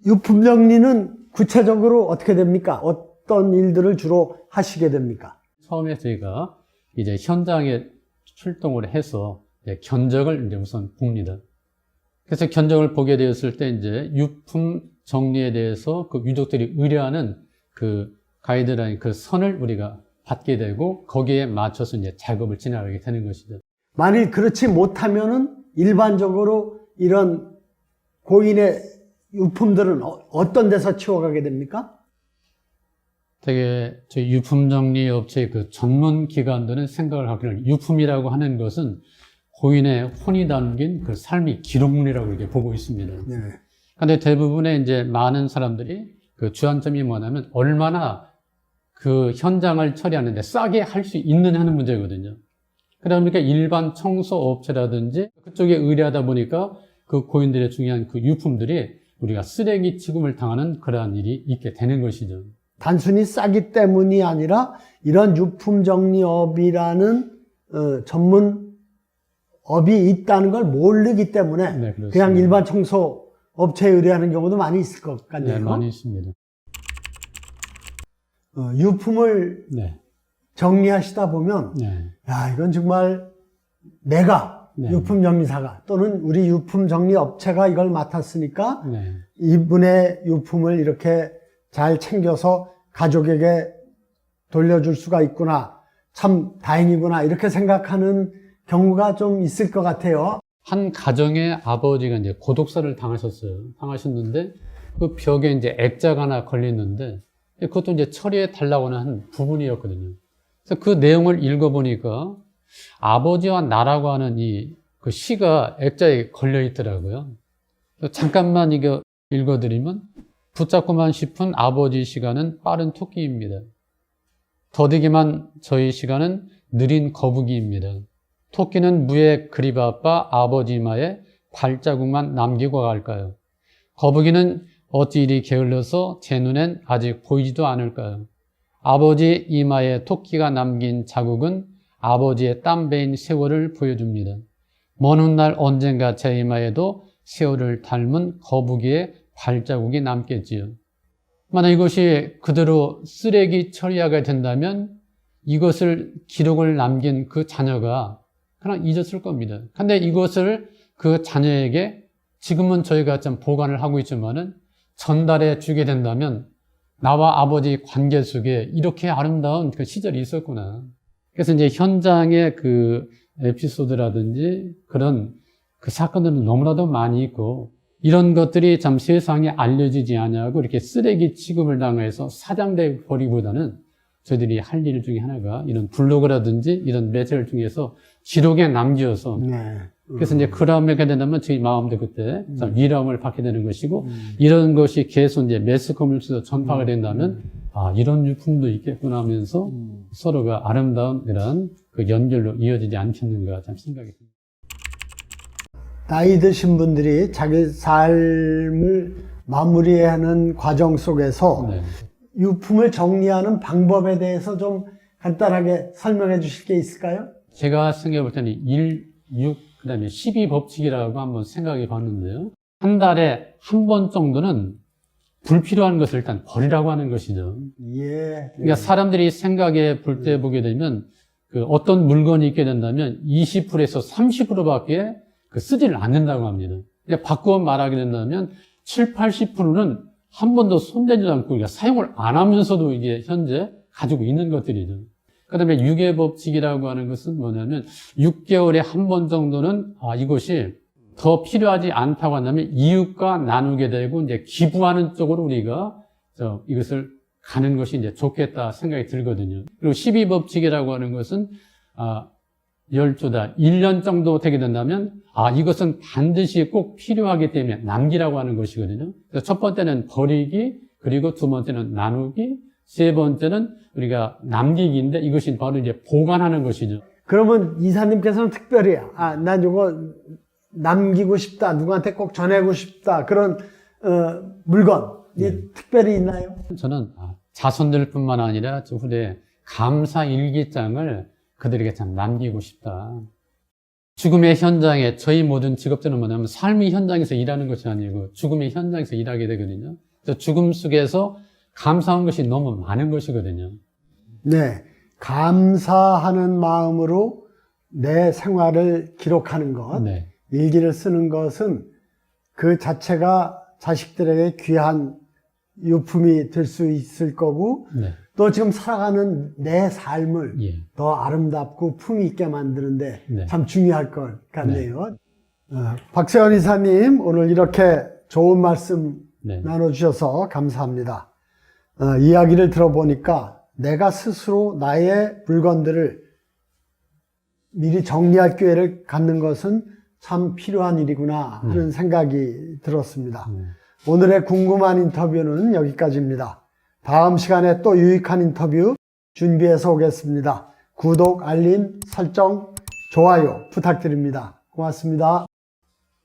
유품 정리는 구체적으로 어떻게 됩니까? 어떤 일들을 주로 하시게 됩니까? 처음에 저희가 이제 현장에 출동을 해서 이제 견적을 이제 우선 봅니다. 그래서 견적을 보게 되었을 때 이제 유품 정리에 대해서 그 유족들이 의뢰하는 그 가이드라인, 그 선을 우리가 받게 되고 거기에 맞춰서 이제 작업을 진행하게 되는 것이죠. 만일 그렇지 못하면은 일반적으로 이런 고인의 유품들은 어떤 데서 치워가게 됩니까? 되게 저희 유품 정리 업체의 그 전문 기관들은 생각을 하기를 유품이라고 하는 것은 고인의 혼이 담긴 그 삶의 기록물이라고 이렇게 보고 있습니다. 네. 근데 대부분의 이제 많은 사람들이 그 주안점이 뭐냐면 얼마나 그 현장을 처리하는데 싸게 할 수 있느냐 하는 문제거든요. 그러니까 일반 청소업체라든지 그쪽에 의뢰하다 보니까 그 고인들의 중요한 그 유품들이 우리가 쓰레기 취급을 당하는 그러한 일이 있게 되는 것이죠. 단순히 싸기 때문이 아니라 이런 유품 정리업이라는 전문 업이 있다는 걸 모르기 때문에 네, 그렇습니다. 그냥 일반 청소 업체에 의뢰하는 경우도 많이 있을 것 같네요. 네, 많이 있습니다. 유품을 네. 정리하시다 보면 네. 야, 이건 정말 내가 네. 유품 정리사가 또는 우리 유품 정리 업체가 이걸 맡았으니까 네. 이분의 유품을 이렇게 잘 챙겨서 가족에게 돌려줄 수가 있구나. 참 다행이구나. 이렇게 생각하는 경우가 좀 있을 것 같아요. 한 가정의 아버지가 이제 고독사를 당하셨는데 그 벽에 이제 액자가 하나 걸렸는데 그것도 이제 처리해 달라고 하는 부분이었거든요. 그래서 그 내용을 읽어보니까 아버지와 나라고 하는 그 시가 액자에 걸려 있더라고요. 잠깐만 이거 읽어드리면 붙잡고만 싶은 아버지 시간은 빠른 토끼입니다. 더디기만 저희 시간은 느린 거북이입니다. 토끼는 무에 그리 바빠 아버지 이마에 발자국만 남기고 갈까요? 거북이는 어찌 이리 게을러서 제 눈엔 아직 보이지도 않을까요? 아버지 이마에 토끼가 남긴 자국은 아버지의 땀 베인 세월을 보여줍니다. 먼 훗날 언젠가 제 이마에도 세월을 닮은 거북이의 발자국이 남겠지요. 만약 이것이 그대로 쓰레기 처리하게 된다면 이것을 기록을 남긴 그 자녀가 그냥 잊었을 겁니다. 근데 이것을 그 자녀에게 지금은 저희가 좀 보관을 하고 있지만은 전달해 주게 된다면 나와 아버지 관계 속에 이렇게 아름다운 그 시절이 있었구나. 그래서 이제 현장의 그 에피소드라든지 그런 그 사건들은 너무나도 많이 있고 이런 것들이 참 세상에 알려지지 않냐고 이렇게 쓰레기 취급을 당해서 사장돼 버리기보다는 저희들이 할 일 중에 하나가 이런 블로그라든지 이런 매체를 통해서 기록에 남겨서 네. 그래서 이제 그러하게 된다면 저희 마음도 그때 위로함을 받게 되는 것이고 이런 것이 계속 이제 매스 커뮤니티에서 전파가 된다면 아 이런 유품도 있겠구나 하면서 서로가 아름다운 이런 그 연결로 이어지지 않겠는가 참 생각이 듭니다. 나이 드신 분들이 자기 삶을 마무리하는 과정 속에서 네. 유품을 정리하는 방법에 대해서 좀 간단하게 설명해 주실 게 있을까요? 제가 생각해 볼 때는 1, 6, 그 다음에 12법칙이라고 한번 생각해 봤는데요. 한 달에 한 번 정도는 불필요한 것을 일단 버리라고 하는 것이죠. 예. 그러니까 사람들이 생각해 볼 때 보게 되면 그 어떤 물건이 있게 된다면 20%에서 30%밖에 쓰지를 않는다고 합니다. 그러니까 바꾸어 말하게 된다면 7, 80%는 한 번도 손대지도 않고 그러니까 사용을 안 하면서도 이게 현재 가지고 있는 것들이죠. 그 다음에 유괴법칙이라고 하는 것은 뭐냐면 6개월에 한 번 정도는 이것이 더 필요하지 않다고 한다면 이웃과 나누게 되고 이제 기부하는 쪽으로 우리가 이것을 가는 것이 이제 좋겠다 생각이 들거든요. 그리고 12법칙이라고 하는 것은 12달, 1년 정도 되게 된다면 이것은 반드시 꼭 필요하기 때문에 남기라고 하는 것이거든요. 그래서 첫 번째는 버리기, 그리고 두 번째는 나누기, 세 번째는 우리가 남기기인데 이것이 바로 이제 보관하는 것이죠. 그러면 이사님께서는 특별히 난 이거 남기고 싶다, 누구한테 꼭 전하고 싶다 그런 물건이 특별히 있나요? 저는 자손들뿐만 아니라 저 후대 감사 일기장을 그들에게 참 남기고 싶다. 죽음의 현장에 저희 모든 직업자는 뭐냐면 삶의 현장에서 일하는 것이 아니고 죽음의 현장에서 일하게 되거든요. 그래서 죽음 속에서 감사한 것이 너무 많은 것이거든요. 네. 감사하는 마음으로 내 생활을 기록하는 것, 네. 일기를 쓰는 것은 그 자체가 자식들에게 귀한 유품이 될 수 있을 거고, 네. 또 지금 살아가는 내 삶을 예. 더 아름답고 품위 있게 만드는데 네. 참 중요할 것 같네요. 박세원 이사님, 오늘 이렇게 좋은 말씀 네. 나눠주셔서 감사합니다. 이야기를 들어보니까 내가 스스로 나의 물건들을 미리 정리할 기회를 갖는 것은 참 필요한 일이구나 하는 생각이 들었습니다. 오늘의 궁금한 인터뷰는 여기까지입니다. 다음 시간에 또 유익한 인터뷰 준비해서 오겠습니다. 구독, 알림, 설정, 좋아요 부탁드립니다. 고맙습니다.